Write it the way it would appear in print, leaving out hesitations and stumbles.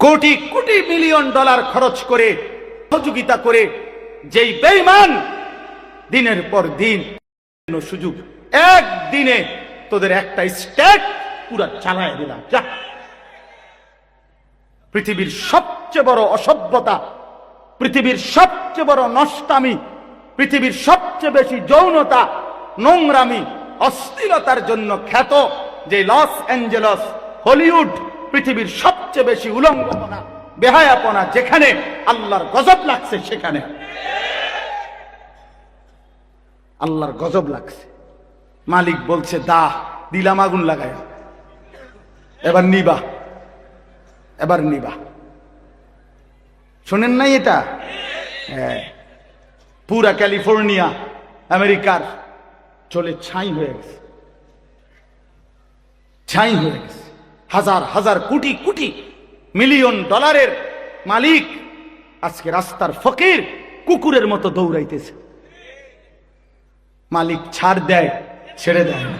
Crore crore million dollar খরচ করে সহযোগিতা করে যেই বেঈমান দিনের পর দিন সুযোগ, একদিনে তোদের একটা স্টেট পুরা চালায় দিলাম। যা, পৃথিবীর সবচেয়ে বড় অসভ্যতা, পৃথিবীর সবচেয়ে বড় নষ্টামি, পৃথিবীর সবচেয়ে বেশি যৌনতা, নোংরামি, অশ্লীলতার জন্য খ্যাত যে লস অ্যাঞ্জেলস, হলিউড, পৃথিবীর সবচেয়ে বেশি উলঙ্গপনা, বেহায়াপনা, যেখানে আল্লাহর গজব লাগছে, সেখানে আল্লাহর গজব লাগছে। মালিক বলছে দিলাম আগুন লাগায়, এবার নিবা, এবার নিবা। শোনেন নাই এটা? হ্যাঁ, পুরা ক্যালিফোর্নিয়া আমেরিকার চলে ছাই হয়ে গেছে, ছাই হয়ে গেছে। হাজার হাজার কোটি কোটি মিলিয়ন ডলারের মালিক আজকে রাস্তার ফকির কুকুরের মতো দৌড়াইতেছে। মালিক ছাড় দেয়, ছেড়ে দেয় না।